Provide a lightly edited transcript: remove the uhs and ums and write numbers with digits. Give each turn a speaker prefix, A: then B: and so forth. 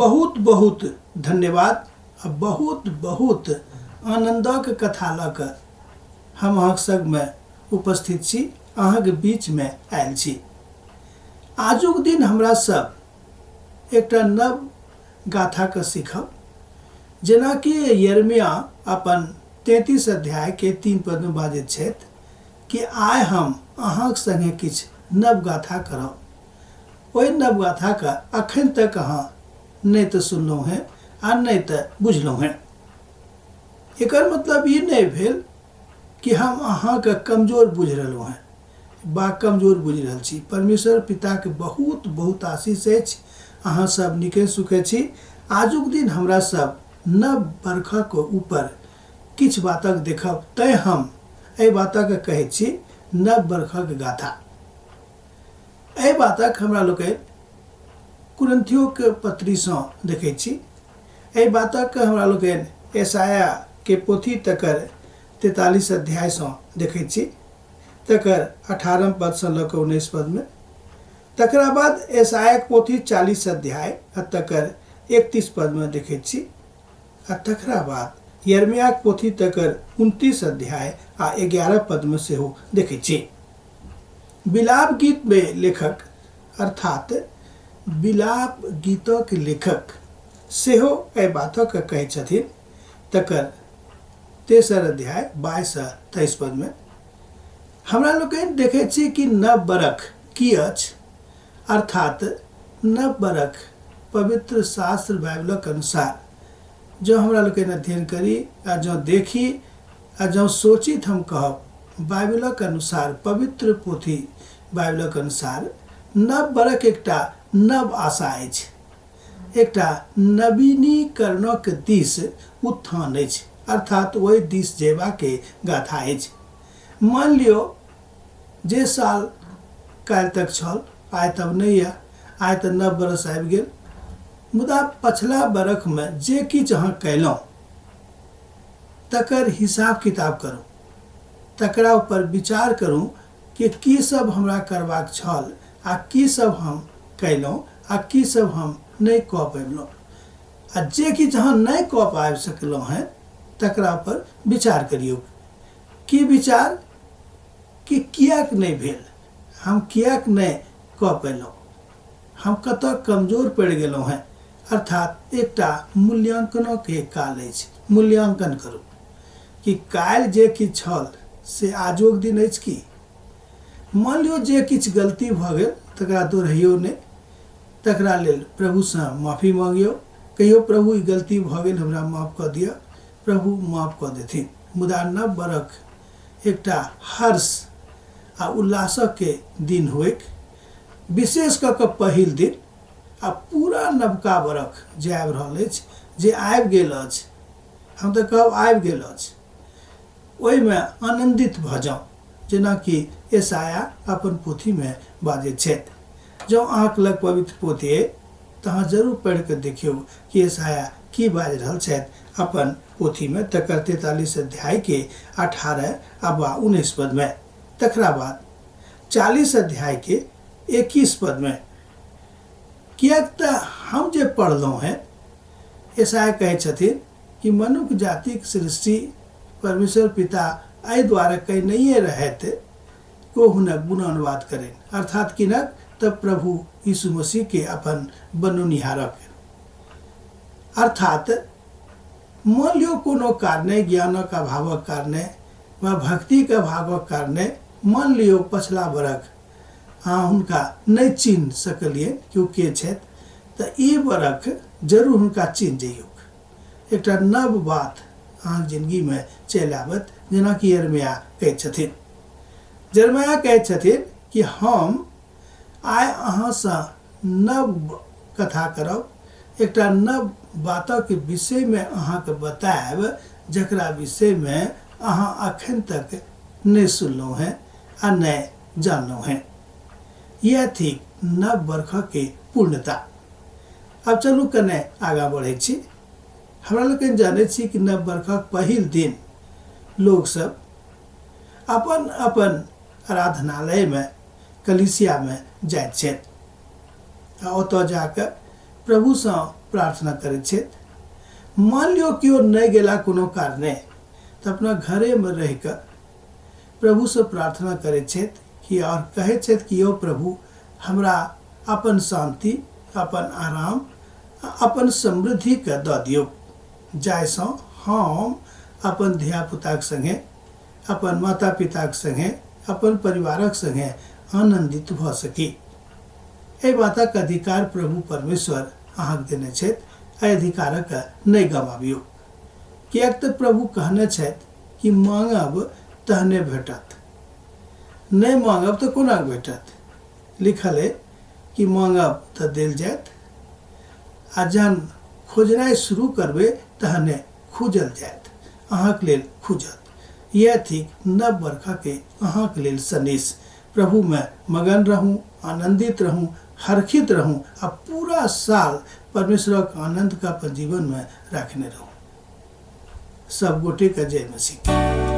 A: बहुत बहुत धन्यवाद। बहुत बहुत आनंदक कथा लऽ कऽ हम अहाँक संगमे उपस्थित छी, अहाँक बीचमे आयल छी। आजुक दिन हमरा सब एकटा नव गाथाके सीखब। जेनाकि यिर्मयाह अपन 33 अध्याय के 3 पद में बाजैत छथि कि आइ हम अहाँक संगे किछु नव गाथा करब। ओहि नव गाथाके अखन तक अहाँ नहीं तो सुनलहुँ हैं आ नहीं तो बुझलहुँ हैं। एकर मतलब ई नहीं भेल कि हम अहाँके कमजोर बुझि रहलहुँ हैं बा कमजोर बुझि रहल छी। परमेश्वर पिताके बहुत बहुत आशीष अछि। अहाँ सब नीके सुखे छी। आजुक दिन हमरा सब नव बरखक ऊपर किछु बातक देखब, तैं हम एहि बातक कहै छी नव बरखक गाथा। एहि बातक हमरा लोकनि कुरिन्थियों के पत्री सँ देखै छी। एहि बातक हमरा लोकनि यशाया के पोथी तकर 43 अध्याय सँ देखै छी, तकर 18 पद सँ लऽ कऽ 19 पद में। तकरा बाद यशाया के पोथी 40 अध्याय आ तकर 31 पद में देखै छी। आ तकरा बाद यिर्मयाह के पोथी तकर 29 अध्याय आ 11 पद में सेहो देखै छी। विलाप गीत में लेखक अर्थात विलाप गीतक लेखक सेहो एहि बातक कहै छथिन। तकर 3 अध्याय 22 आ 23 पद में हमरा लोकनि देखै छी कि नव बरख की अछि, अर्थात नव बरख पवित्र शास्त्र बाइबलक अनुसार जो हमरा लोकनि अध्ययन करी आ जो देखी आ जो सोचित हम कहब, बाइबलक अनुसार पवित्र पोथी बाइबलक अनुसार नव बरख एकटा नव आशा अछि, एकटा नवीनीकरणक दिस उत्थान अछि, अर्थात ओहि दिस जेबाके गाथा अछि। मान लियो जे साल काल्हि तक छल आइ तब नहीं है, आइ तऽ नव बरस आबि गेल। मुदा पछला बरख में जे किछु अहाँ कयलहुँ तकर हिसाब किताब करू, तकरा ऊपर विचार करू कि की सब हमरा करबाक छल आ की सब हम कयलहुँ आ की सब हम नहीं कऽ पयलहुँ। आ जे किछु अहाँ नहीं कऽ पाबि सकलहुँ हैं तकरा पर विचार करियौ। की विचार कि किएक नहीं भेल, हम किएक नहीं कऽ पयलहुँ, हम कतऽ कमजोर पड़ि गेलहुँ हैं। अर्थात एकटा मूल्यांकनके काल अछि। मूल्यांकन करू कि काल्हि जे किछु छल से आजुक दिन अछि की। मान लियौ जे किछु गलती भऽ गेल तकरा दोहराइयौ नहीं, तकरा लेल प्रभु सँ माफी मांगियौ। कहियो प्रभु ई गलती भऽ गेल हमरा माफ कऽ दिअ, प्रभु माफ कऽ देथिन। मुदा नव बरख एकटा हर्ष आ उल्लासक के दिन होइक, विशेष कऽ कऽ पहिल दिन आ पूरा नवका बरख जे आबि रहल अछि, जे आबि गेल अछि, हम तऽ कहब आबि गेल अछि, ओहिमे आनन्दित भऽ जाउ। जेनाकि यशाया अपन पोथी में बाजै छथि। जँ अहाँक लग पवित्र पोथी अइ तऽ अहाँ जरूर पढ़ि कऽ देखियौ कि यशाया की बाजि रहल छथि अपन पोथी में, तकर 43 अध्याय के 18 आ 19 पद में। तकरा बाद 40 अध्याय के 21 पद में, किएक तऽ हम जे पढ़लहुँ हैं यशाया कहै छथिन कि मनुष्य जातिक सृष्टि परमेश्वर पिता एहि दुआरे कयनहिए रहथि को हुनक गुणानुवाद करें, अर्थात किनक तऽ प्रभु यीशु मसीह के अपन बनौनिहारक। अर्थात मान लियो कोनो कारणे, ज्ञानक अभावक कारणे वा भक्तिक अभावक कारणे मान लियो पछला बरख अहाँ हुनका नहीं चिन्ह सकलिए कि के छथि, तऽ ई बरख जरूर हुनका चिन्ह जइयौ। एकटा नव बात अहाँक जिंदगी में चलि आबत। जेनाकि यिर्मयाह कहै छथिन, यिर्मयाह कहै छथिन कि हम आइ अहाँ सँ नव कथा करब, एकटा नव बातक विषय में अहाँके बतायब जकरा विषय में अहाँ अखन तक नहीं सुनलहुँ हैं आ नहीं जानलहुँ हैं। यह थी नव बरखक के पूर्णता। अब चलू कने आगा बढ़ै छी। हमरा लोकनि जानै छी कि नव बरखक पहिल दिन लोग सब अपन अपन आराधनालय में, कलीसिया में जाइत छथि आ ओतऽ जाकऽ प्रभु सँ प्रार्थना करे छेत। मान लियो कि ओ नहीं गेला कोनो कारणे तो अपना घरे में रह कर प्रभु से प्रार्थना करे छेत कि और कहे छेत कि यो प्रभु हमरा अपन शांति, अपन आराम, अपन समृद्धि के दऽ दियौ, जाहिसँ हम अपन धिया पुताक संगे, अपन माता पिताक संगे, अपन परिवारक संगे आनंदित भऽ सकी। एहि बातक अधिकार प्रभु परमेश्वर अहाँक देने छथि। एहि अधिकारक नहि गमाबियौ, किएक तऽ प्रभु कहने छथि कि मांगब तहने भेटत, नहि मांगब तऽ कोना भेटत। लिखल है कि मांगब तऽ देल जायत, आ जहन खोजनाइ शुरू करबै तहने खुजल जायत, अहाँक लेल खुजत। यह थिक नव बरखा के अहाँक लेल संदेश। प्रभु में मगन रहूं, आनंदित रहूं, हर्षित रहूं, आ पूरा साल परमेश्वरक आनंद का अपन जीवन में रखने रहूं। सब गोटे का जय मसीह।